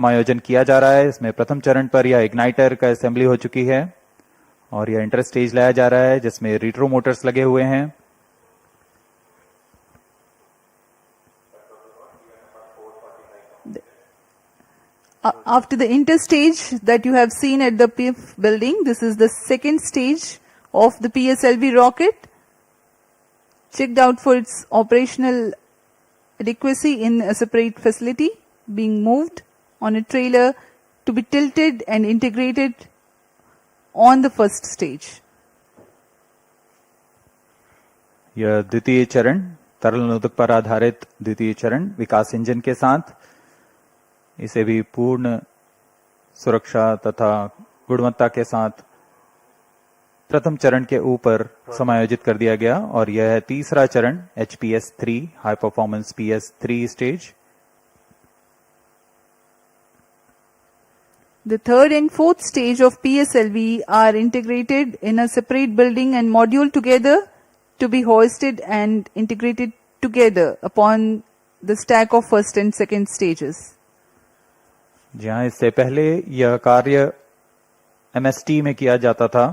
समायोजन किया जा रहा है। इसमें प्रथम चरण पर यह इग्नाइटर का असेंबली हो चुकी है और यह इंटर स्टेज लाया जा रहा है जिसमें रिट्रो मोटर्स लगे हुए हैं। After the interstage that you have seen at the PIF building, this is the second stage of the PSLV rocket, checked out for its operational adequacy in a separate facility, being moved on a trailer to be tilted and integrated on the first stage. यह द्वितीय चरण तरल नोदक पर आधारित द्वितीय चरण विकास engine के साथ, इसे भी पूर्ण सुरक्षा तथा गुणवत्ता के साथ प्रथम चरण के ऊपर समायोजित कर दिया गया और यह है तीसरा चरण HPS-3 high performance PS-3 stage. The third and fourth stage of PSLV are integrated in a separate building and module together to be hoisted and integrated together upon the stack of first and second stages. जहां इससे पहले यह कार्य MST में किया जाता था,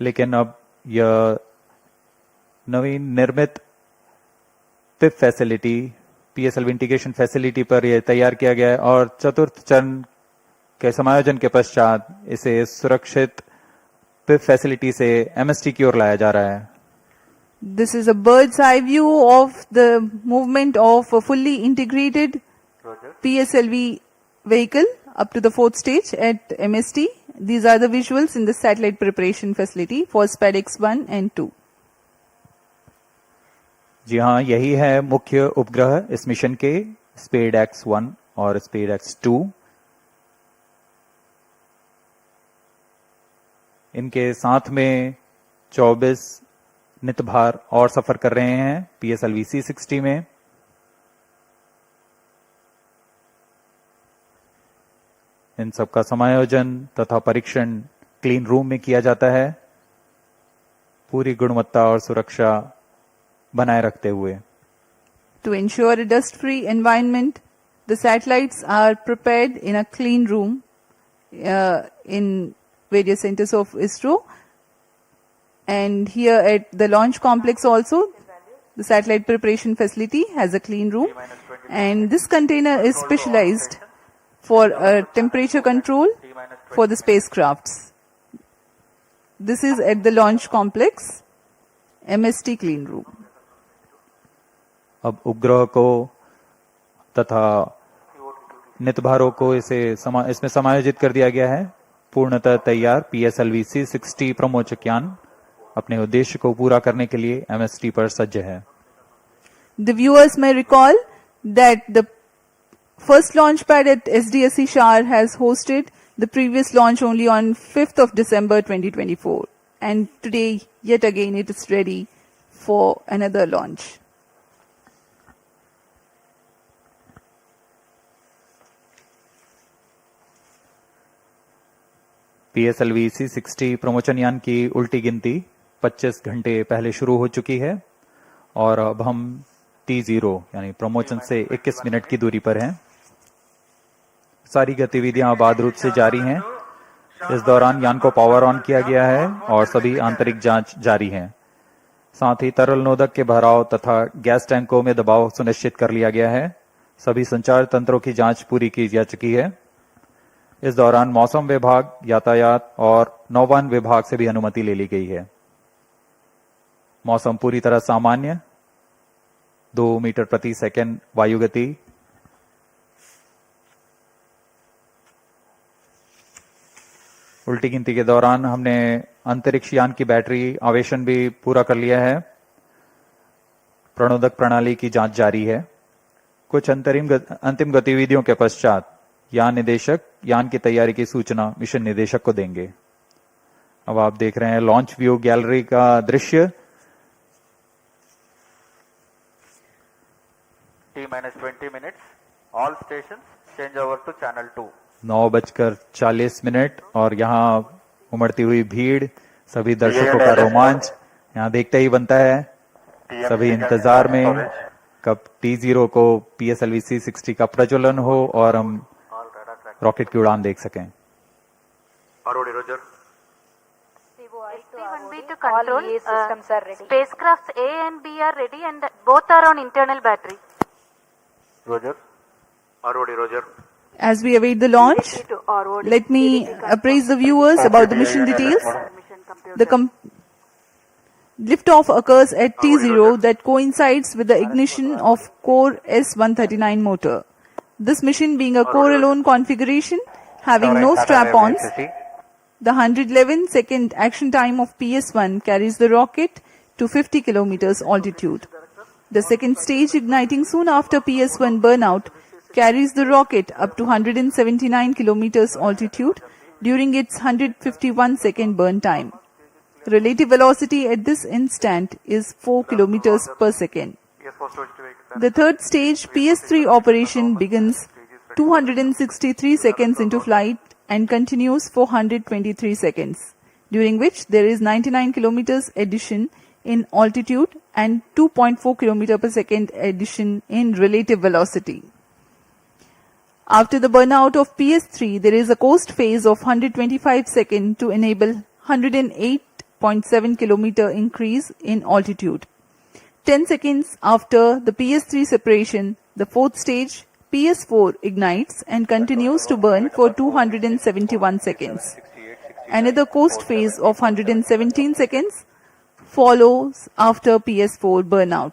लेकिन अब यह नवीन निर्मित पिप फैसिलिटी PSLV इंटीग्रेशन फैसिलिटी पर यह तैयार किया गया है और चतुर्थ चरण के समायोजन के पश्चात इसे सुरक्षित पिप फैसिलिटी से MST की ओर लाया जा रहा है। This is a bird's eye view of the movement of a fully integrated PSLV vehicle up to the fourth stage at MST. These are the visuals in the satellite preparation facility for SPADX-1 and 2. जी हाँ, यही है मुख्य उपग्रह इस mission के, SPADX-1 और SPADX-2। इनके साथ में 24 नित भार और सफर कर रहे हैं PSLV C-60 में। इन सबका समायोजन तथा परीक्षण क्लीन रूम में किया जाता है, पूरी गुणवत्ता और सुरक्षा बनाए रखते हुए। To ensure a dust-free environment, the satellites are prepared in a clean room in various centers of ISRO. And here at the launch complex also, the satellite preparation facility has a clean room. And this container is specialized for temperature control for the spacecrafts. This is at the launch complex, MST clean room. अब उपग्रह को तथा नितभारों को इसमें समायोजित कर दिया गया है। पूर्णतः तैयार PSLV C-60 प्रमोचक यान अपने उद्देश्य को पूरा करने के लिए MST पर सज्ज है। The viewers may recall that the first launch pad at SDSC Shar has hosted the previous launch only on 5th of December 2024. And today, yet again, it is ready for another launch. PSLV C-60 प्रमोचन यान की उल्टी गिनती 25 घंटे पहले शुरू हो चुकी है और अब हम T0 यानी प्रमोचन से 21 मिनट की दूरी पर हैं। सारी गतिविधियां आबाद रूप से जारी हैं। इस दौरान यान को पावर ऑन किया गया है और सभी आंतरिक जांच जारी है। साथ ही तरल नोदक के भराव तथा गैस टैंकों में दबाव सुनिश्चित कर लिया गया है। सभी संचार तंत्रों की जांच पूरी की जा चुकी है। इस दौरान मौसम विभाग, यातायात और नौवहन विभाग से भी अनुमति ले ली गई है। मौसम पूरी तरह सामान्य, 2 मीटर प्रति सेकंड वायु गति। उल्टी गिनती के दौरान हमने अंतरिक्ष यान की बैटरी आवेशन भी पूरा कर लिया है। प्रणोदक प्रणाली की जांच जारी है। कुछ अंतिम गतिविधियों के पश्चात यान निदेशक यान की तैयारी की सूचना मिशन निदेशक को देंगे। अब आप देख रहे हैं लॉन्च व्यू गैलरी का दृश्य। T-20 minutes. All stations change over to channel 2. 9:40 और यहाँ उमड़ती हुई भीड़, सभी दर्शकों का रोमांच यहाँ देखते ही बनता है। सभी इंतजार में कब T0 को PSLV C-60 का प्रज्वलन हो और हम रॉकेट की उड़ान देख सकें। ROD, Roger. SB-1B to control. Systems are ready. Spacecrafts A and B are ready and both are on internal battery. Roger. ROD, Roger. As we await the launch, let me appraise the viewers about the mission details. The liftoff occurs at T0 that coincides with the ignition of core S139 motor. This mission being a core-alone configuration having no strap-ons, the 111-second action time of PS1 carries the rocket to 50 kilometers altitude. The second stage, igniting soon after PS1 burnout, carries the rocket up to 179 kilometers altitude during its 151-second burn time. Relative velocity at this instant is 4 kilometers per second. The third stage, PS3 operation, begins 263 seconds into flight and continues for 123 seconds, during which there is 99 kilometers addition in altitude and 2.4 kilometer per second addition in relative velocity. After the burnout of PS3, there is a coast phase of 125 seconds to enable 108.7 kilometer increase in altitude. 10 seconds after the PS3 separation, the fourth stage, PS4, ignites and continues to burn for 271 seconds. Another coast phase of 117 seconds follows after PS4 burnout.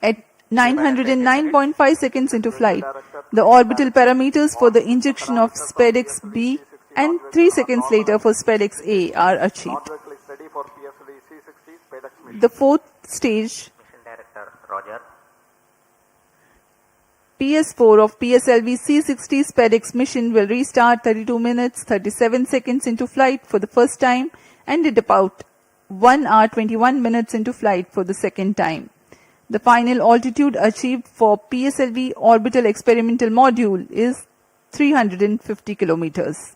At 909.5 seconds into flight, the orbital parameters for the injection of SpaceX B and 3 seconds later for SpaceX A are achieved. The fourth stage, Mission Director, Roger. PS4 of PSLV C-60 SpaceX mission will restart 32 minutes 37 seconds into flight for the first time and at about 1 hour 21 minutes into flight for the second time. The final altitude achieved for PSLV orbital experimental module is 350 kilometers.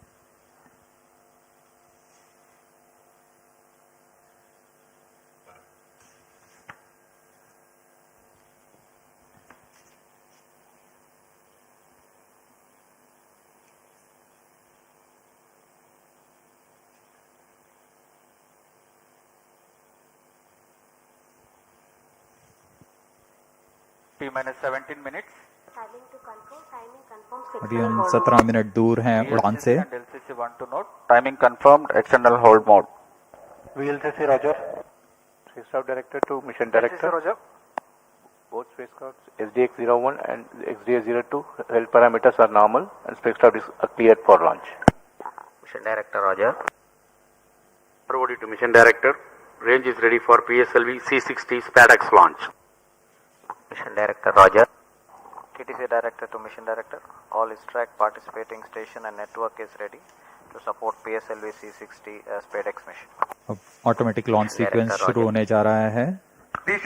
T-minus 17 minutes. अभी हम 17 minute दूर हैं उड़ान से। And LCC want to note. Timing confirmed. External hold mode. VLCC Roger. Spacecraft Director to Mission Director. Roger. Both spacecrafts SDX-01 and XDX-02 health parameters are normal and spacecraft is cleared for launch. Mission Director, Roger. ROD to Mission Director. Range is ready for PSLV C-60 SpaceX launch. Mission Director, Roger. TTC Director to Mission Director. All ISTRAC participating station and network is ready to support PSLV C-60 SpaceX mission. अब automatic launch sequence शुरू होने जा रहा है। TC,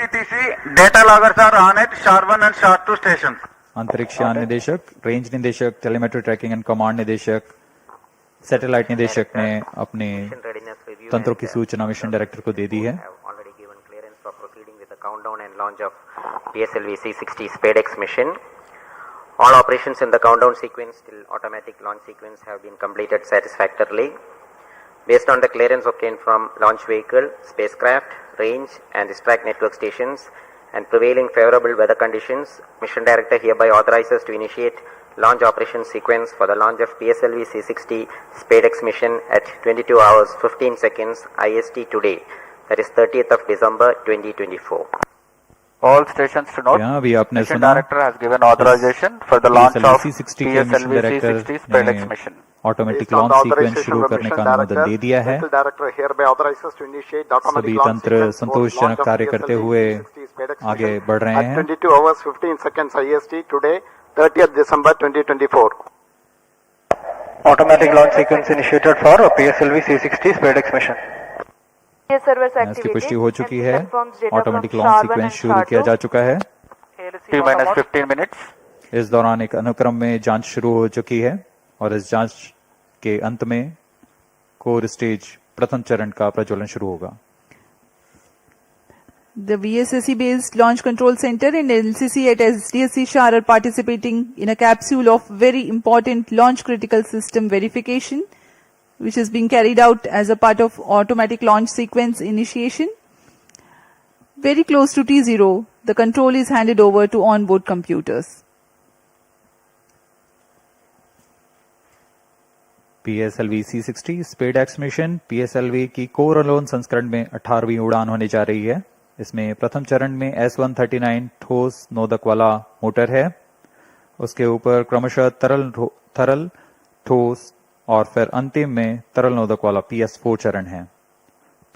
data loggers are on at SHAR-1 and SHAR-2 stations. अंतरिक्ष यान निदेशक, range निदेशक, टेलीमेट्री ट्रैकिंग एंड कमांड निदेशक, सैटेलाइट निदेशक ने अपने Mission readiness review तंत्रों and, की सूचना मिशन डायरेक्टर को दे दी है। have already given clearance for proceeding with the countdown and launch of PSLV C-60 SpaceX mission. All operations in the countdown sequence till automatic launch sequence have been completed satisfactorily. Based on the clearance obtained from launch vehicle, spacecraft, range and ISTRAC network stations and prevailing favorable weather conditions, Mission Director hereby authorizes to initiate launch operation sequence for the launch of PSLV C-60 SpaceX mission at 22 hours 15 seconds IST today, that is 30th of December 2024. All stations to note. यहाँ भी आपने Mission सुना Director has given authorization for the launch of C-60 के mission PSLV director C-60 SpaceX ने mission. Automatic launch sequence शुरू करने का अनुमोदन दे दिया है। सभी तंत्र संतोषजनक कार्य करते हुए आगे बढ़ रहे हैं। 22 hours 15 seconds IST today, 30th December 2024. Automatic launch sequence initiated for PSLV C-60 SpaceX mission. इसकी पुष्टि हो चुकी है। ऑटोमेटिक लॉन्च सीक्वेंस शुरू किया जा चुका है। T-minus 15 minutes. इस दौरान एक अनुक्रम में जांच शुरू हो चुकी है और इस जांच के अंत में कोर स्टेज प्रथम चरण का प्रज्वलन शुरू होगा। The VSSE-based Launch Control Center and LCC at SDSC Shar are participating in a capsule of very important launch critical system verification, which is being carried out as a part of automatic launch sequence initiation. Very close to T0, the control is handed over to onboard computers. PSLV C60 SpaceX mission PSLV की core alone संस्करण में 18वीं उड़ान होने जा रही है। इसमें प्रथम चरण में S139 ठोस नोदक वाला मोटर है। उसके ऊपर क्रमशः तरल ठोस और फिर अंतिम में तरल नोदक वाला PS4 चरण है।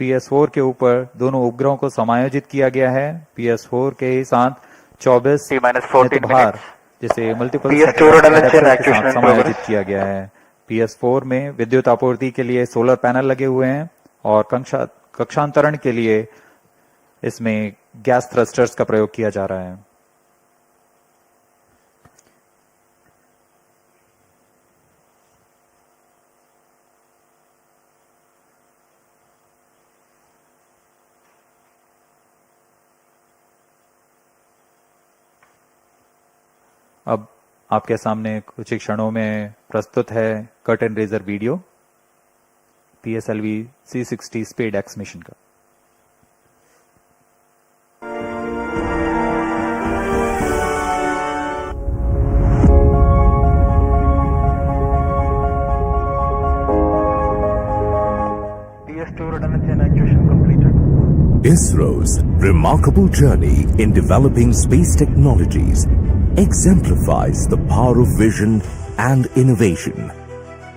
PS4 के ऊपर दोनों उपग्रहों को समायोजित किया गया है। PS4 के साथ 24 भार जिसे मल्टीपल के साथ समायोजित किया गया है। PS4 में विद्युत आपूर्ति के लिए सोलर पैनल लगे हुए हैं और कक्षांतरण के लिए इसमें गैस थ्रस्टर्स का प्रयोग किया जा रहा है। अब आपके सामने कुछ ही क्षणों में प्रस्तुत है curtain raiser video PSLV C60 SpaceX mission का। ISRO's remarkable journey in developing space technologies exemplifies the power of vision and innovation.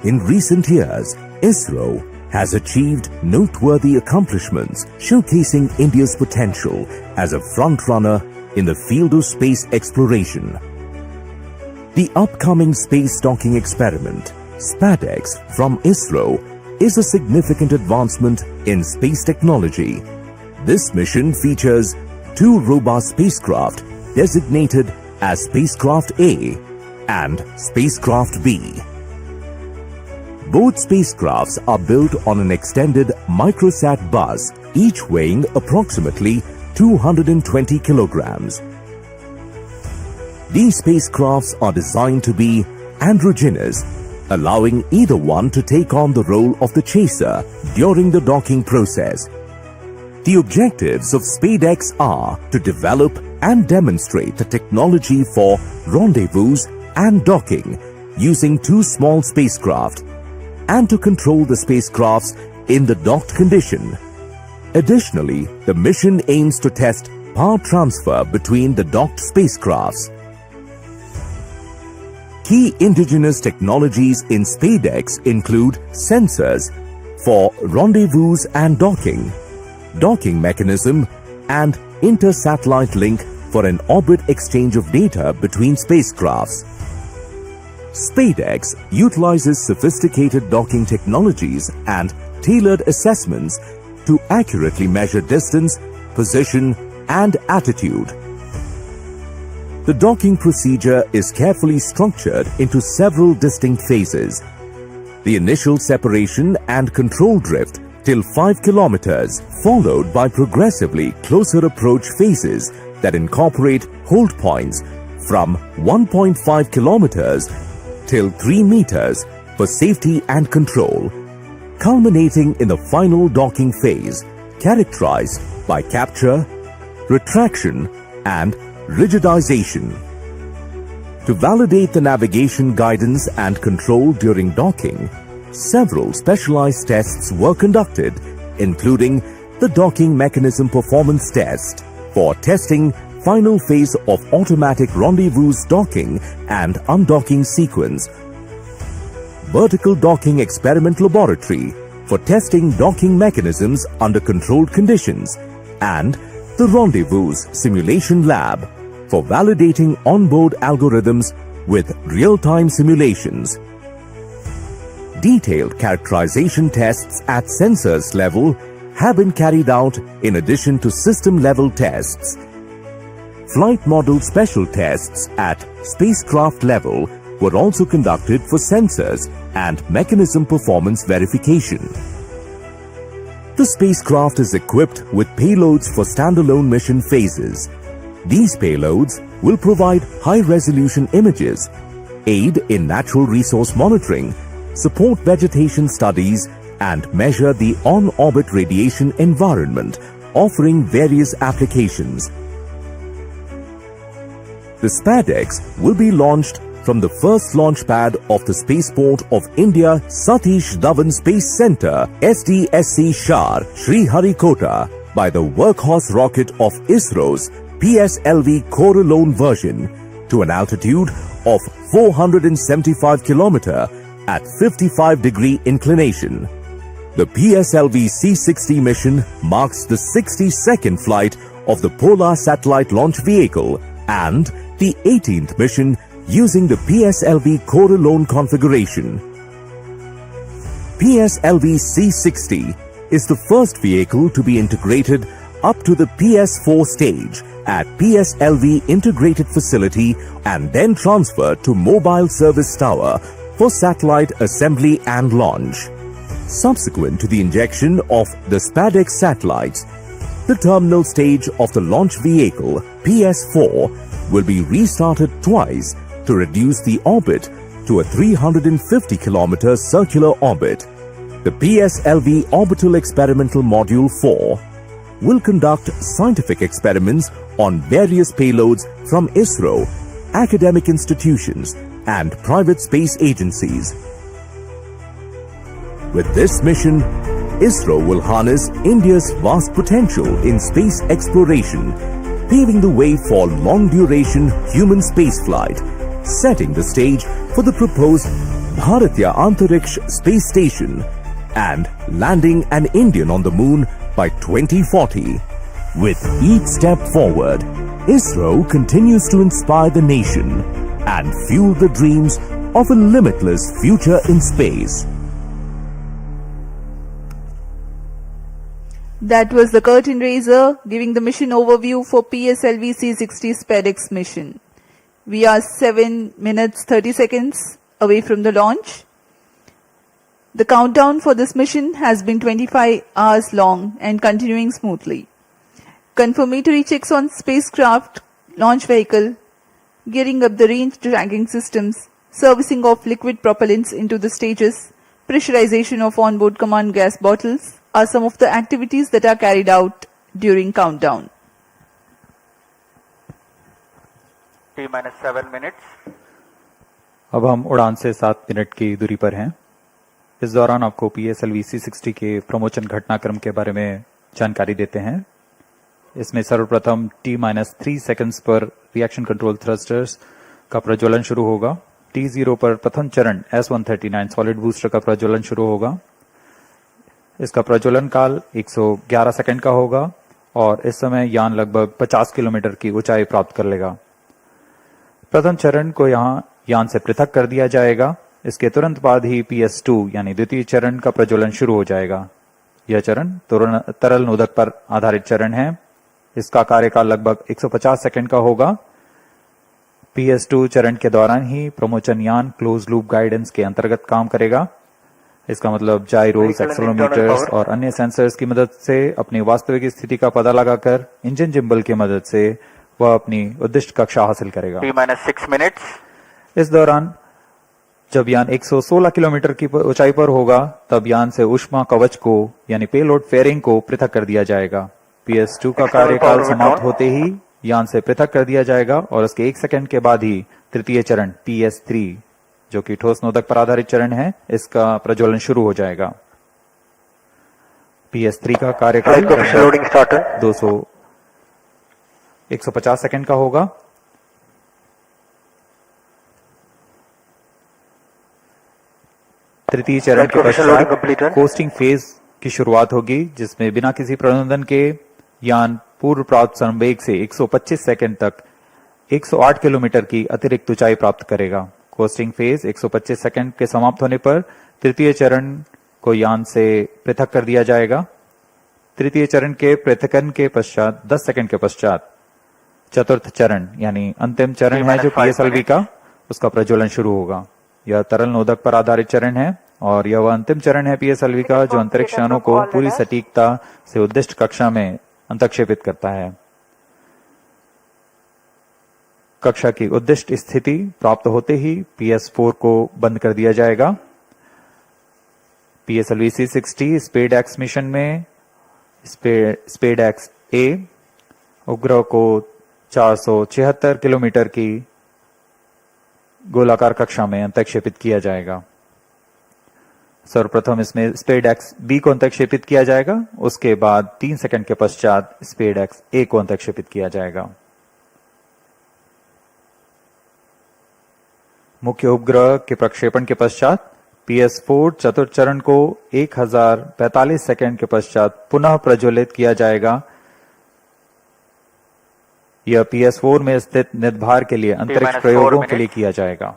In recent years, ISRO has achieved noteworthy accomplishments showcasing India's potential as a front-runner in the field of space exploration. The upcoming space docking experiment, SpaceX from ISRO, is a significant advancement in space technology. This mission features two robust spacecraft designated as Spacecraft A and Spacecraft B. Both spacecrafts are built on an extended microsat bus, each weighing approximately 220 kilograms. These spacecrafts are designed to be androgynous, allowing either one to take on the role of the chaser during the docking process. The objectives of SpaceX are to develop and demonstrate the technology for rendezvous and docking using two small spacecraft and to control the spacecrafts in the docked condition. Additionally, the mission aims to test power transfer between the docked spacecrafts. Key indigenous technologies in SpaceX include sensors for rendezvous and docking mechanism, and inter-satellite link for an orbit exchange of data between spacecrafts. SpaceX utilizes sophisticated docking technologies and tailored assessments to accurately measure distance, position, and attitude. The docking procedure is carefully structured into several distinct phases. The initial separation and control drift till 5 kilometers, followed by progressively closer approach phases that incorporate hold points from 1.5 kilometers till 3 meters for safety and control, culminating in the final docking phase, characterized by capture, retraction, and rigidization. To validate the navigation guidance and control during docking, several specialized tests were conducted, including the docking mechanism performance test for testing final phase of automatic rendezvous docking and undocking sequence, vertical docking experiment laboratory for testing docking mechanisms under controlled conditions, and the rendezvous simulation lab for validating onboard algorithms with real-time simulations. Detailed characterization tests at sensors level have been carried out in addition to system-level tests. Flight model special tests at spacecraft level were also conducted for sensors and mechanism performance verification. The spacecraft is equipped with payloads for standalone mission phases. These payloads will provide high-resolution images, aid in natural resource monitoring, support vegetation studies, and measure the on-orbit radiation environment, offering various applications. The SpadeX will be launched from the first launch pad of the Spaceport of India Satish Dhawan Space Centre, SDSC Shar, Sriharikota, by the workhorse rocket of ISRO's PSLV Coralone version to an altitude of 475 km at 55-degree inclination. The PSLV C-60 mission marks the 62nd flight of the Polar Satellite Launch Vehicle and the 18th mission using the PSLV Coralone configuration. PSLV C-60 is the first vehicle to be integrated up to the PS4 stage at PSLV Integrated Facility and then transferred to Mobile Service Tower for satellite assembly and launch. Subsequent to the injection of the SpadeX satellites, the terminal stage of the launch vehicle, PS4, will be restarted twice to reduce the orbit to a 350 km circular orbit. The PSLV Orbital Experimental Module 4 will conduct scientific experiments on various payloads from ISRO, academic institutions, and private space agencies. With this mission, ISRO will harness India's vast potential in space exploration, paving the way for long-duration human spaceflight, setting the stage for the proposed Bharatiya Antariksh Space Station and landing an Indian on the moon by 2040. With each step forward, ISRO continues to inspire the nation and fuel the dreams of a limitless future in space. That was the curtain raiser giving the mission overview for PSLV C-60 SpadeX mission. We are 7 minutes 30 seconds away from the launch. The countdown for this mission has been 25 hours long and continuing smoothly. Confirmatory checks on spacecraft, launch vehicle, gearing up the range tracking systems, servicing of liquid propellants into the stages, pressurization of onboard command gas bottles are some of the activities that are carried out during countdown. T-minus 7 minutes. अब हम उड़ान से 7 minute की दूरी पर हैं। इस दौरान आपको PSLV C-60 के प्रमोशन घटनाक्रम के बारे में जानकारी देते हैं। इसमें सर्वप्रथम T-3 सेकंड्स पर रिएक्शन कंट्रोल थ्रस्टर्स का प्रज्वलन शुरू होगा। T0 पर प्रथम चरण S-139 सॉलिड बूस्टर का प्रज्वलन शुरू होगा। इसका प्रज्वलन काल 111 सेकंड का होगा और इस समय यान लगभग 50 किलोमीटर की ऊंचाई प्राप्त कर लेगा। प्रथम चरण को यहां यान से पृथक कर दिया जाएगा। इसके तुरंत बाद ही PS2 यानी द्वितीय चरण का प्रज्वलन शुरू हो जाएगा। यह चरण तरल नोदक पर आधारित चरण है। इसका कार्यकाल लगभग 150 सेकंड का होगा। PS2 चरण के दौरान ही प्रमोशन यान क्लोज लूप गाइडेंस के अंतर्गत काम करेगा। इसका मतलब जाइरोस, एक्सेलेरोमीटर्स और अन्य सेंसर्स की मदद से अपनी वास्तविक स्थिति का पता लगाकर इंजन जिम्बल की मदद से वह अपनी उद्दिष्ट कक्षा हासिल करेगा। T-6 minutes. इस दौरान जब यान 116 किलोमीटर की ऊंचाई पर होगा तब यान से ऊष्मा कवच को यानी पेलोड फेयरिंग को पृथक कर दिया जाएगा। PS2 का कार्यकाल समाप्त होते ही यान से पृथक कर दिया जाएगा और उसके 1 सेकंड के बाद ही तृतीय चरण PS3 जो कि ठोस नोदक पर आधारित चरण है, इसका प्रज्वलन शुरू हो जाएगा। PS3 का कार्यकाल 150 सेकंड का होगा। तृतीय चरण के पश्चात कोस्टिंग फेज की शुरुआत होगी, जिसमें बिना किसी प्रबंधन के यान पूर्व प्राप्त संवेग से 125 सेकंड तक 108 किलोमीटर की अतिरिक्त ऊंचाई प्राप्त करेगा। कोस्टिंग फेज 125 सेकंड के समाप्त होने पर तृतीय चरण को यान से पृथक कर दिया जाएगा। तृतीय चरण के पृथकन के पश्चात 10 सेकंड के पश्चात चतुर्थ चरण यानी अंतिम चरण है जो PSLV का, उसका प्रज्वलन शुरू होगा। यह तरल नोदक पर आधारित चरण है। और यह वह अंतिम चरण है पीएसएलवी का जो अंतरिक्ष यानों को पूरी सटीकता से उद्दिष्ट कक्षा में अंतक्षेपित करता है। कक्षा की उद्दिष्ट स्थिति प्राप्त होते ही PS4 को बंद कर दिया जाएगा। PSLV C60 SpaDeX mission में स्पेड एक्स ए उपग्रह को 476 किलोमीटर की गोलाकार कक्षा में अंतक्षेपित किया जाएगा। सर्वप्रथम इसमें स्पेड एक्स बी को अंतक्षेपित किया जाएगा, उसके बाद 3 सेकंड के पश्चात स्पेड एक्स ए को अंतक्षेपित किया जाएगा। मुख्य उपग्रह के प्रक्षेपण के पश्चात PS4 चतुर्थ चरण को 1045 सेकंड के पश्चात पुनः प्रज्वलित किया जाएगा। यह PS4 में स्थित निदभार के लिए अंतरिक्ष प्रयोगों के लिए किया जाएगा।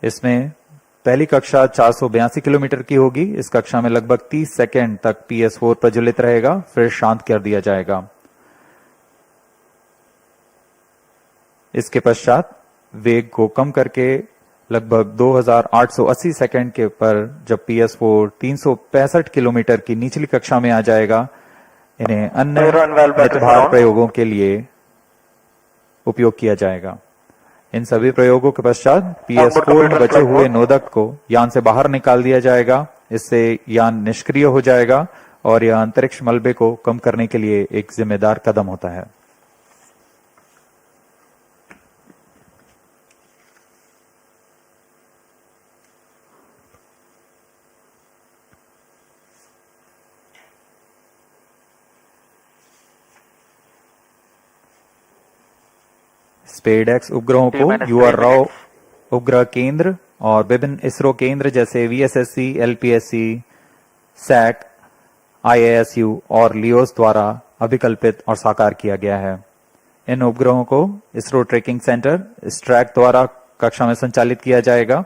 इसमें पहली कक्षा 482 किलोमीटर की होगी। इस कक्षा में लगभग 30 सेकंड तक PS4 प्रज्वलित रहेगा, फिर शांत कर दिया जाएगा। इसके पश्चात वेग को कम करके लगभग 2880 सेकंड के पर जब PS4 365 किलोमीटर की निचली कक्षा में आ जाएगा, इन्हें अन्य निदभार प्रयोगों के लिए उपयोग किया जाएगा। इन सभी प्रयोगों के पश्चात PS4 में बचे हुए नोदक को यान से बाहर निकाल दिया जाएगा। इससे यान निष्क्रिय हो जाएगा और यह अंतरिक्ष मलबे को कम करने के लिए एक जिम्मेदार कदम होता है। स्पेड एक्स उपग्रहों को UR राव उपग्रह केंद्र और विभिन्न इसरो केंद्र जैसे VSSC, LPSC, SAC, IASU और लियोस द्वारा अभिकल्पित और साकार किया गया है। इन उपग्रहों को इसरो ट्रैकिंग सेंटर स्ट्रैक द्वारा कक्षा में संचालित किया जाएगा।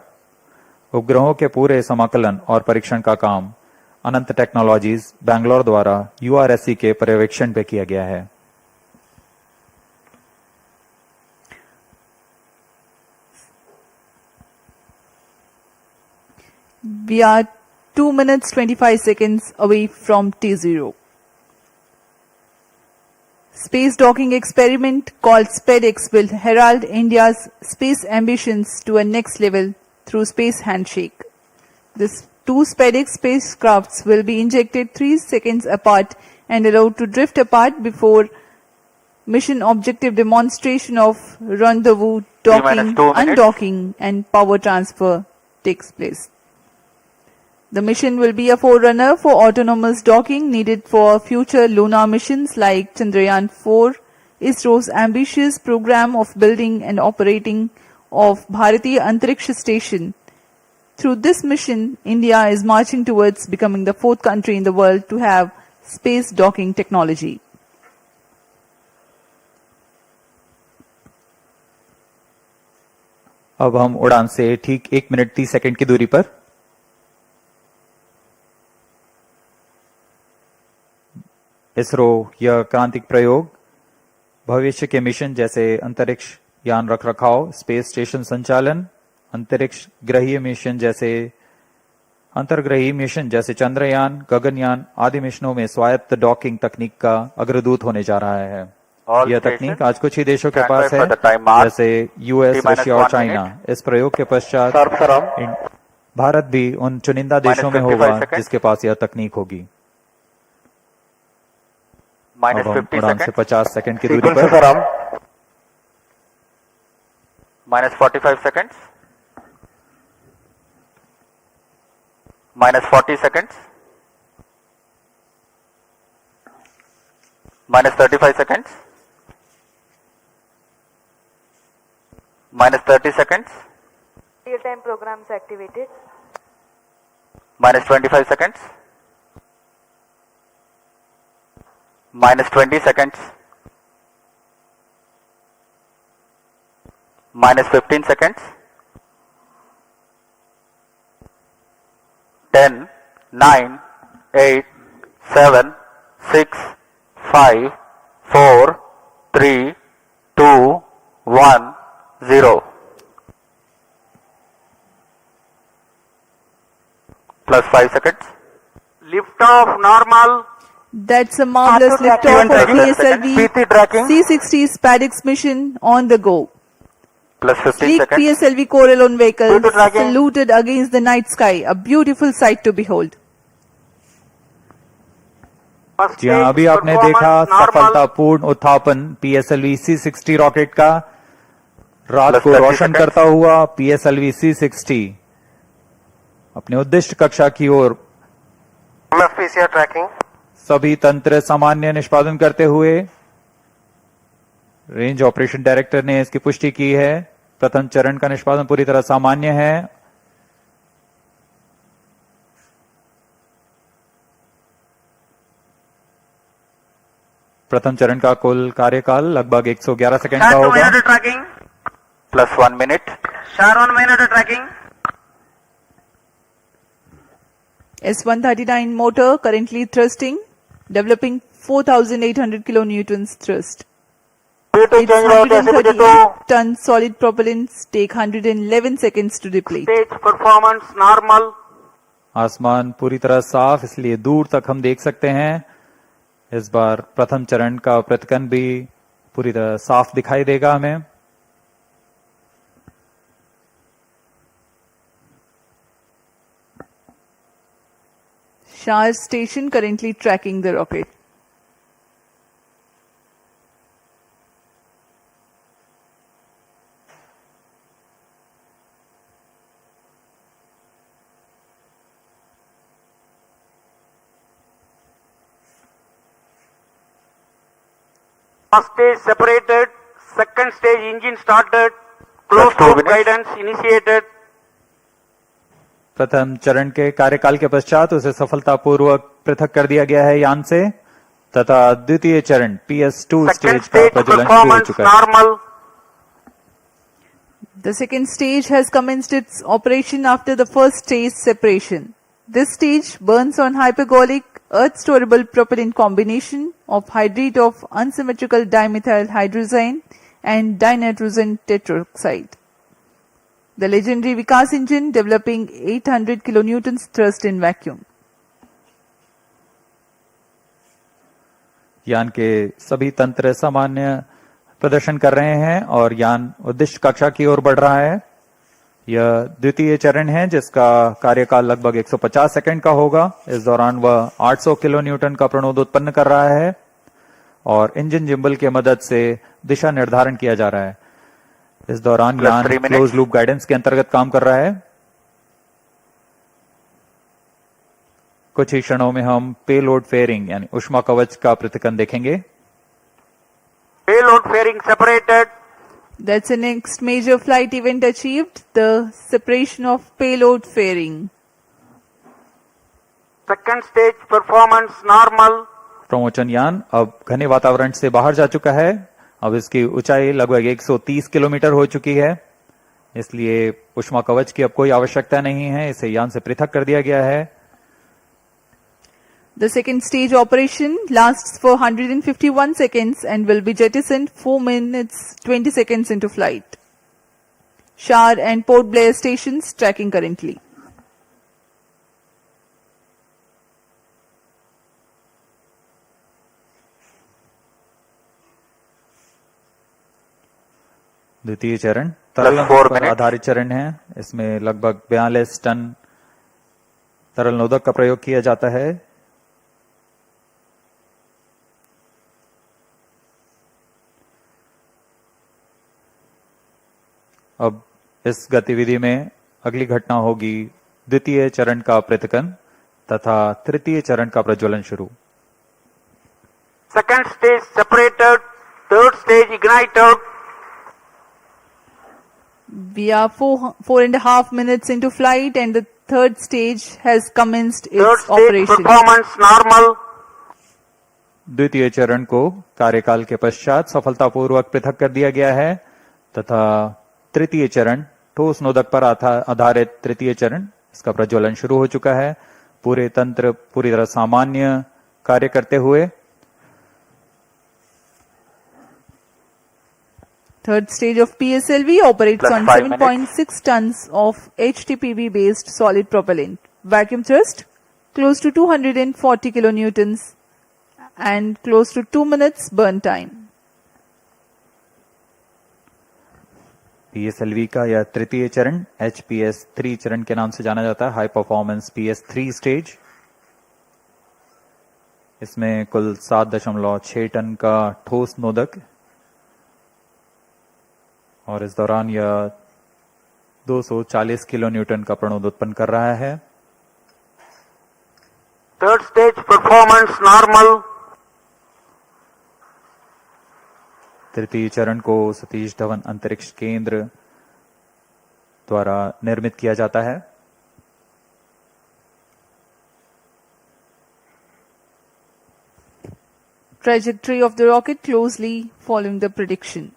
उपग्रहों के पूरे समाकलन और परीक्षण का काम अनंत टेक्नोलॉजीज बैंगलोर द्वारा URSC के पर्यवेक्षण पे किया गया है। We are 2 minutes 25 seconds away from T0. Space docking experiment called SPEDX will herald India's space ambitions to a next level through space handshake. These 2 SPEDX spacecrafts will be injected 3 seconds apart and allowed to drift apart before mission objective demonstration of rendezvous, docking, undocking and power transfer takes place. The mission will be a forerunner for autonomous docking needed for future lunar missions like Chandrayaan-4, ISRO's ambitious program of building and operating of Bharatiya Antariksha Station. Through this mission, India is marching towards becoming the 4th country in the world to have space docking technology. अब हम उड़ान से ठीक 1 minute 30 second की दूरी पर इसरो यह क्रांतिक प्रयोग भविष्य के मिशन जैसे अंतरिक्ष यान रखरखाव, स्पेस स्टेशन संचालन, अंतरिक्ष ग्रहीय मिशन जैसे अंतर्ग्रही मिशन जैसे चंद्रयान, गगनयान आदि मिशनों में स्वायत्त डॉकिंग तकनीक का अग्रदूत होने जा रहा है। यह तकनीक आज कुछ ही देशों के पास है जैसे US, रशिया और चाइना। इस प्रयोग के पश्चात भारत भी उन चुनिंदा देशों में होगा जिसके पास यह तकनीक होगी। अब हम उड़ान से 50 सेकंड की दूरी पर -45 seconds, -40 seconds, -35 seconds, -30 seconds, Real-time programs activated. -25 seconds, -20 seconds, -15 seconds, 10, 9, 8, 7, 6, 5, 4, 3, 2, 1, 0. Plus 5 seconds. Lift off normal. That's a marvelous liftoff of PSLV PT tracking. C60 SpaceX mission on the go. Plus 15 Sleek seconds. PSLV Corelon vehicles PT tracking. saluted against the night sky, a beautiful sight to behold. First जी हाँ, stage अभी आपने देखा performance normal. सफलतापूर्ण उत्थापन PSLV C60 rocket का रात Plus को 30 रोशन seconds. करता हुआ PSLV C60 अपने उद्दिष्ट कक्षा की ओर PCR tracking. सभी तंत्र सामान्य निष्पादन करते हुए रेंज ऑपरेशन डायरेक्टर ने इसकी पुष्टि की है। प्रथम चरण का निष्पादन पूरी तरह सामान्य है। प्रथम चरण का कुल कार्यकाल लगभग 111 सेकंड का होगा। tracking. Plus 1 minute. Star 1 minute tracking. S139 motor currently thrusting, developing 4,800 kilonewtons thrust. Its 138-ton solid propellants take 111 seconds to deplete. Stage performance normal. आसमान पूरी तरह साफ, इसलिए दूर तक हम देख सकते हैं। इस बार प्रथम चरण का प्रतिकन भी पूरी तरह साफ दिखाई देगा हमें। Shar station currently tracking the rocket. First stage separated. Second stage engine started. Closed Plus 2 loop minutes. guidance initiated. प्रथम चरण के कार्यकाल के पश्चात उसे सफलतापूर्वक पृथक कर दिया गया है यान से, तथा द्वितीय चरण PS2 Second स्टेज का stage प्रज्वलन शुरू हो performance चुका है। normal. The second stage has commenced its operation after the first stage separation. This stage burns on hypergolic earth-storable propellant combination of hydrate of unsymmetrical dimethyl hydrazine and dinitrogen tetroxide. The legendary Vikas engine developing 800 kilonewtons thrust in vacuum. यान के सभी तंत्र सामान्य प्रदर्शन कर रहे हैं और यान उद्दिष्ट कक्षा की ओर बढ़ रहा है। यह द्वितीय चरण है जिसका कार्यकाल लगभग 150 सेकंड का होगा। इस दौरान वह 800 किलो न्यूटन का प्रणोद उत्पन्न कर रहा है और इंजन जिम्बल की मदद से दिशा निर्धारण किया जा रहा है। इस दौरान यान 3 minutes. क्लोज लूप गाइडेंस के अंतर्गत काम कर रहा है। कुछ ही क्षणों में हम पेलोड फेयरिंग यानी ऊष्मा कवच का प्रतिकन देखेंगे। Payload fairing separated. That's the next major flight event achieved, the separation of payload fairing. Second stage performance normal. प्रमोचन यान अब घने वातावरण से बाहर जा चुका है। अब इसकी ऊंचाई लगभग 130 किलोमीटर हो चुकी है, इसलिए ऊष्मा कवच की अब कोई आवश्यकता नहीं है। इसे यान से पृथक कर दिया गया है। The second stage operation lasts for 151 seconds and will be jettisoned 4 minutes 20 seconds into flight. Shar and Port Blair stations tracking currently. द्वितीय चरण तरल 4 पर minutes. आधारित चरण है। इसमें लगभग 42 टन तरल नोदक का प्रयोग किया जाता है। अब इस गतिविधि में अगली घटना होगी द्वितीय चरण का प्रतिकन तथा तृतीय चरण का प्रज्वलन शुरू। Second stage separated. Third stage ignited. We are 4.5 minutes into flight and the third stage has commenced Third its stage operation. performance normal. द्वितीय चरण को कार्यकाल के पश्चात सफलतापूर्वक पृथक कर दिया गया है तथा तृतीय चरण ठोस नोदक पर आधारित तृतीय चरण इसका प्रज्वलन शुरू हो चुका है। पूरे तंत्र पूरी तरह सामान्य कार्य करते हुए Third stage of PSLV operates Plus on 5 minutes. 7.6 tons of HTPB based solid propellant. Vacuum thrust close to 240 kilonewtons and close to 2 minutes burn time. PSLV का यह तृतीय चरण HPS 3 चरण के नाम से जाना जाता है, हाई परफॉर्मेंस PS 3 स्टेज। इसमें कुल 7.6 टन का ठोस नोदक और इस दौरान यह 240 किलो न्यूटन का प्रणोद उत्पन्न कर रहा है। Third stage performance normal. तृतीय चरण को सतीश धवन अंतरिक्ष केंद्र द्वारा निर्मित किया जाता है। Trajectory of the rocket closely following the prediction.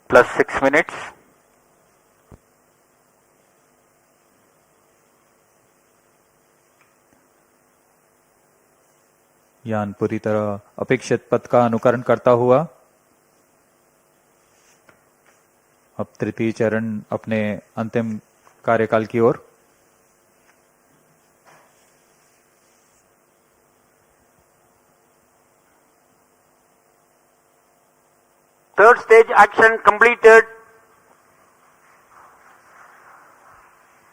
Plus 6 minutes. यान पूरी तरह अपेक्षित पथ का अनुकरण करता हुआ अब तृतीय चरण अपने अंतिम कार्यकाल की ओर। Third stage action completed.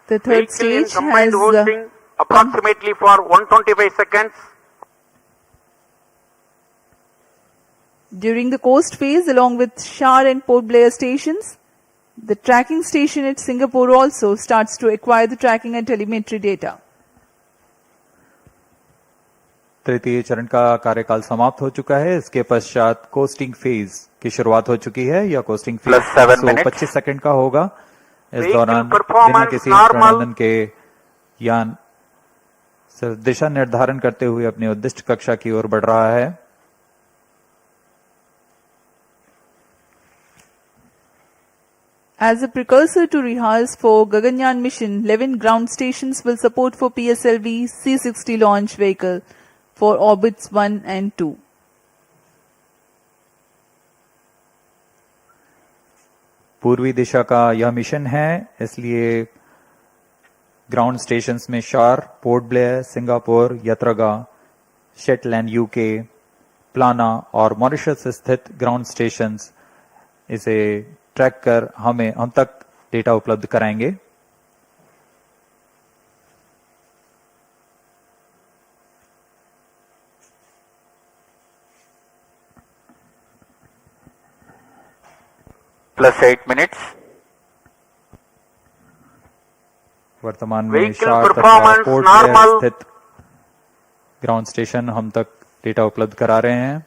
The third Vehicle in stage combined has hosting approximately for 125 seconds. during the coast phase along with Shar and Port Blair stations. The tracking station at Singapore also starts to acquire the tracking and telemetry data. तृतीय चरण का कार्यकाल समाप्त हो चुका है। इसके पश्चात कोस्टिंग फेज की शुरुआत हो चुकी है। यह costing phase Plus 7 minutes. 25 second का होगा। इस Vehicle दौरान performance बिना किसी normal. प्रबंधन के यान सिर्फ दिशा निर्धारण करते हुए अपनी उद्दिष्ट कक्षा की ओर बढ़ रहा है। As a precursor to rehearse for Gaganyaan mission, 11 ground stations will support for PSLV C-60 launch vehicle for orbits 1 and 2. पूर्वी दिशा का यह मिशन है, इसलिए ग्राउंड स्टेशंस में शार, पोर्ट ब्लेयर, सिंगापुर, यत्रगा, शेटलैंड यूके, प्लाना और मॉरिशस स्थित ग्राउंड स्टेशंस इसे ट्रैक कर हम तक डेटा उपलब्ध कराएंगे। Plus 8 minutes. वर्तमान में Vehicle शार तथा performance पोर्ट ब्लेयर normal. स्थित ग्राउंड स्टेशन हम तक डेटा उपलब्ध करा रहे हैं।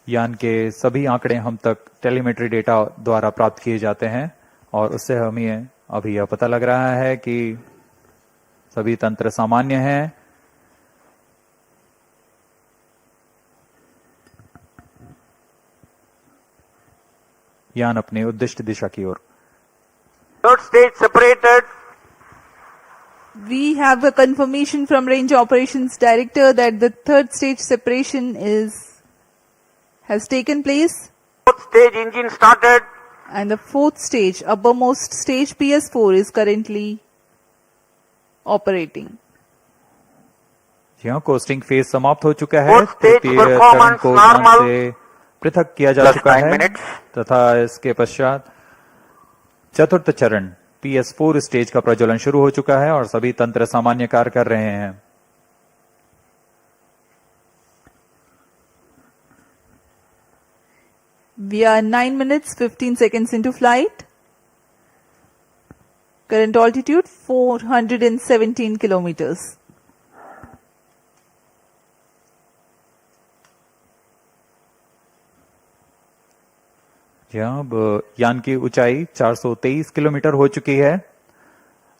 यान के सभी आंकड़े हम तक टेलीमेट्री डेटा द्वारा प्राप्त किए जाते हैं और उससे हमें अभी यह पता लग रहा है कि सभी तंत्र सामान्य हैं। यान अपने उद्दिष्ट दिशा की ओर। Third stage separated. We have a confirmation from Range Operations Director that the third stage separation has taken place, Fourth stage engine started. and the fourth stage, uppermost stage PS4 is currently operating. यहाँ costing phase समाप्त हो चुका है। Fourth stage तृतीय चरण performance को यान normal. से पृथक किया जा Plus चुका 9 है minutes. तथा इसके पश्चात चतुर्थ चरण PS4 स्टेज का प्रज्वलन शुरू हो चुका है और सभी तंत्र सामान्य कार्य कर रहे हैं। We are 9 minutes 15 seconds into flight. Current altitude 417 kilometers. यहाँ अब यान की ऊंचाई 423 किलोमीटर हो चुकी है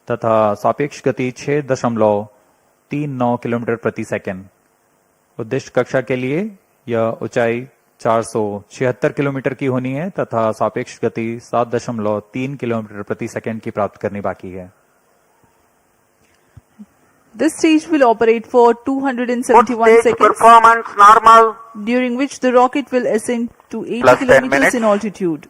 तथा सापेक्ष गति 6.39 किलोमीटर प्रति सेकंड। उद्दिष्ट कक्षा के लिए यह ऊंचाई 476 किलोमीटर की होनी है तथा सापेक्ष गति 7.3 किलोमीटर प्रति सेकंड की प्राप्त करनी बाकी है। This stage will operate for Fourth 271 stage seconds, performance normal. during which the rocket will ascend to 80 Plus 10 kilometers minutes. in altitude.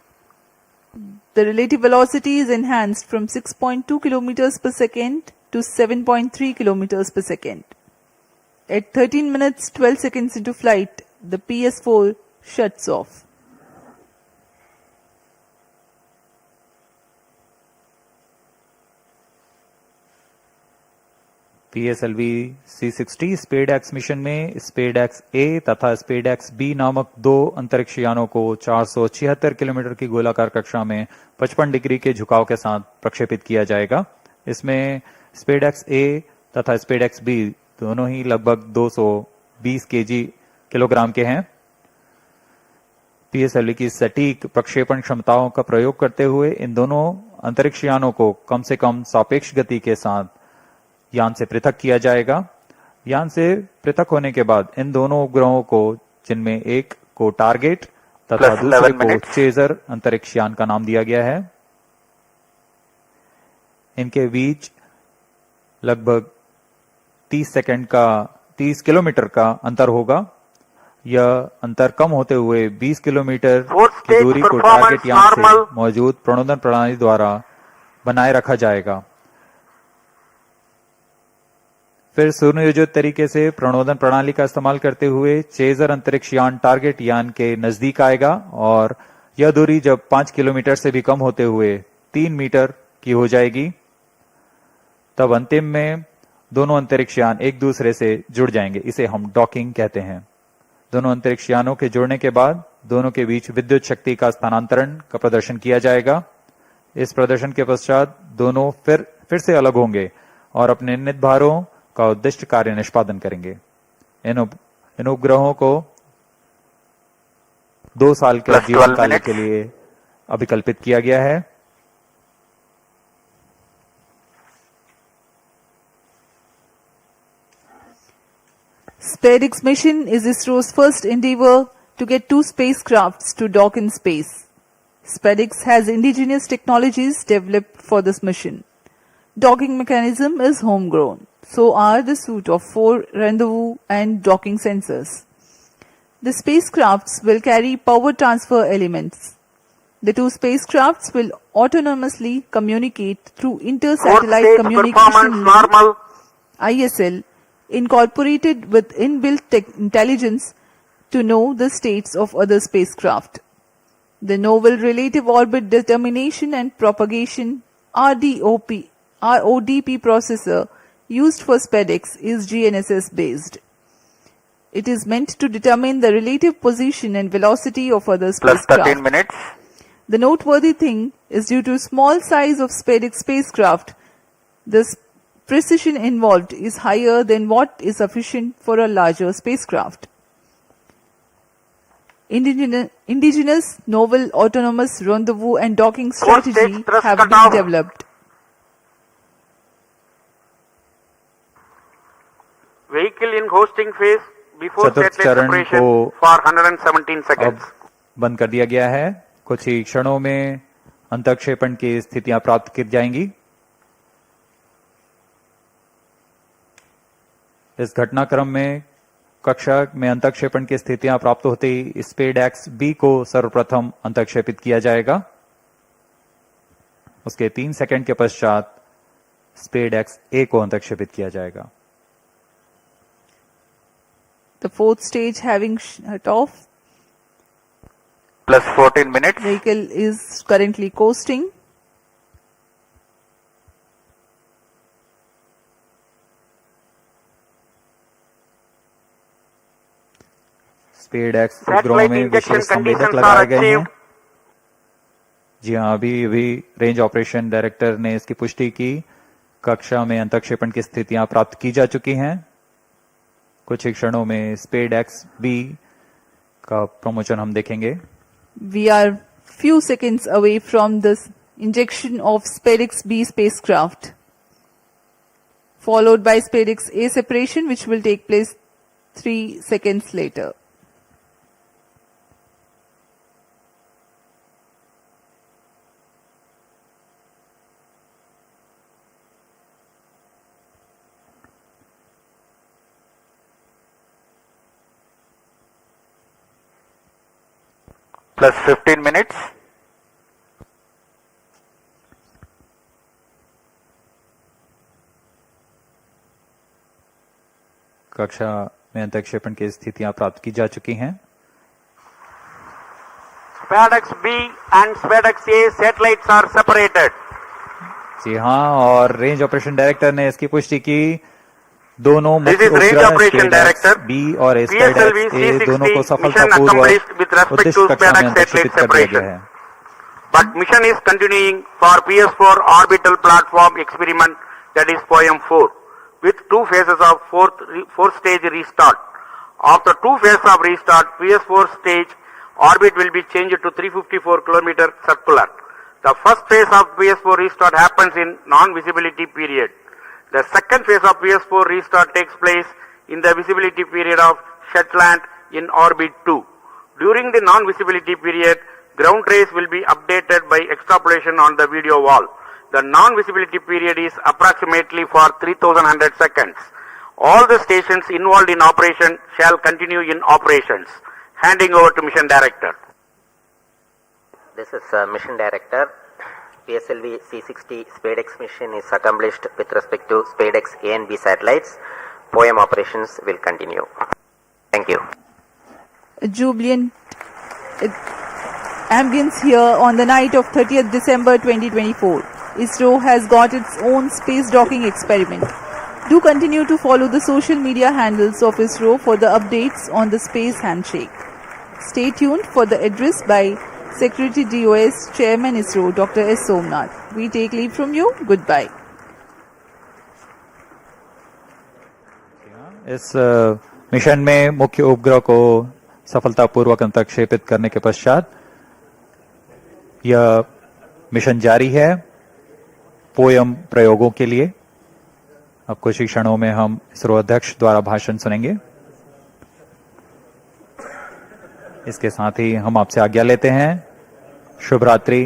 The relative velocity is enhanced from 6.2 kilometers per second to 7.3 kilometers per second. At 13 minutes 12 seconds into flight, the PS4 shuts off. PSLV C60 SpaceX mission में SpaceX A तथा SpaceX B नामक दो अंतरिक्ष यानों को 476 kilometre की गोलाकार कक्षा में 55 डिग्री के झुकाव के साथ प्रक्षेपित किया जाएगा। इसमें SpaceX A तथा SpaceX B दोनों ही लगभग 220 किलोग्राम के हैं। PSLV की सटीक प्रक्षेपण क्षमताओं का प्रयोग करते हुए इन दोनों अंतरिक्ष यानों को कम से कम सापेक्ष गति के साथ यान से पृथक किया जाएगा। यान से पृथक होने के बाद इन दोनों उपग्रहों को, जिनमें एक को टारगेट तथा दूसरे को चेजर अंतरिक्ष यान का नाम दिया गया है, इनके बीच लगभग 30 किलोमीटर का अंतर होगा। यह अंतर कम होते हुए 20 किलोमीटर की दूरी को टारगेट यान से मौजूद प्रणोदन प्रणाली द्वारा बनाए रखा जाएगा। फिर सुनियोजित तरीके से प्रणोदन प्रणाली का इस्तेमाल करते हुए चेजर अंतरिक्ष यान टारगेट यान के नजदीक आएगा और यह दूरी जब 5 किलोमीटर से भी कम होते हुए 3 मीटर की हो जाएगी, तब अंतिम में दोनों अंतरिक्ष यान एक दूसरे से जुड़ जाएंगे। इसे हम डॉकिंग कहते हैं। दोनों अंतरिक्ष यानों के जुड़ने के बाद दोनों के बीच विद्युत शक्ति का स्थानांतरण का प्रदर्शन किया जाएगा। इस प्रदर्शन के पश्चात दोनों फिर से अलग होंगे और अपने नियत भारों का उद्दिष्ट कार्य निष्पादन करेंगे। इन उपग्रहों को 2 साल के जीवन काल के लिए अभिकल्पित किया गया है। SpaceX mission is ISRO's first endeavor to get 2 spacecrafts to dock in space. SpaceX has indigenous technologies developed for this mission. Docking mechanism is homegrown. So are the suite of 4 rendezvous and docking sensors. The spacecrafts will carry power transfer elements. The 2 spacecrafts will autonomously communicate through Inter-Satellite Communication Link (ISL), incorporated with inbuilt intelligence to know the states of other spacecraft. The Novel Relative Orbit Determination and Propagation RODP processor used for SpaceX is GNSS based. It is meant to determine the relative position and velocity of other spacecraft. Plus 13 minutes. The noteworthy thing is, due to small size of SpaceX spacecraft, the precision involved is higher than what is sufficient for a larger spacecraft. Indigenous novel autonomous rendezvous and docking strategy have been developed. Vehicle in hosting phase before चतुर्थ satellite चरण separation को for 117 seconds. अब बंद कर दिया गया है। कुछ ही क्षणों में अंतक्षेपण की स्थितियां प्राप्त की जाएंगी। इस घटनाक्रम में कक्षा में अंतक्षेपण की स्थितियां प्राप्त होते ही SpaceX B को सर्वप्रथम अंतक्षेपित किया जाएगा। उसके 3 सेकंड के पश्चात SpaceX A को अंतक्षेपित किया जाएगा। The 4th stage having shut off. Plus 14 minutes. Vehicle is currently coasting. SpaceX उपग्रहों में विशेष संवेदक लगाए गए हैं। जी हाँ, अभी रेंज ऑपरेशन डायरेक्टर ने इसकी पुष्टि की। कक्षा में अंतक्षेपण की स्थितियां प्राप्त की जा चुकी हैं। कुछ ही क्षणों में SpaceX B का प्रमोशन हम देखेंगे। We are few seconds away from the injection of SpaceX B spacecraft, followed by SpaceX A separation, which will take place 3 seconds later. Plus 15 minutes. कक्षा में अंतरिक्षेपण की स्थितियां प्राप्त की जा चुकी हैं। SpaceX B and SpaceX A satellites are separated. जी हाँ, और रेंज ऑपरेशन डायरेक्टर ने इसकी पुष्टि की। दोनों This मुख्य is Range उपग्रह Operation Director. बी और PSLV SpaceX A दोनों को C60 mission सफलतापूर्वक accomplished with respect उद्देश्य to कक्षा में SpaceX अंतरिक्षेपित satellite कर दिया गया separation. है। But mission is continuing for PS4 orbital platform experiment, that is POEM 4, with two phases of fourth stage restart. After two phases of restart, PS4 stage orbit will be changed to 354 km circular. The first phase of PS4 restart happens in non-visibility period. The second phase of PS4 restart takes place in the visibility period of Shetland in orbit 2. During the non-visibility period, ground trace will be updated by extrapolation on the video wall. The non-visibility period is approximately for 3100 seconds. All the stations involved in operation shall continue in operations. Handing over to Mission Director. This is Mission Director. PSLV C60 SpaceX mission is accomplished with respect to SpaceX A and B satellites. POEM operations will continue. Thank you. A jubilant ambience here on the night of 30th December 2024. ISRO has got its own space docking experiment. Do continue to follow the social media handles of ISRO for the updates on the space handshake. Stay tuned for the address by Secretary DOS, Chairman ISRO, Dr. S. Somnath. We take leave from you. Goodbye. इस mission में मुख्य उपग्रह को सफलतापूर्वक अंतरिक्षेपित करने के पश्चात यह मिशन जारी है पोयम प्रयोगों के लिए। अब कुछ ही क्षणों में हम इसरो अध्यक्ष द्वारा भाषण सुनेंगे। इसके साथ ही हम आपसे आज्ञा लेते हैं। शुभ रात्रि।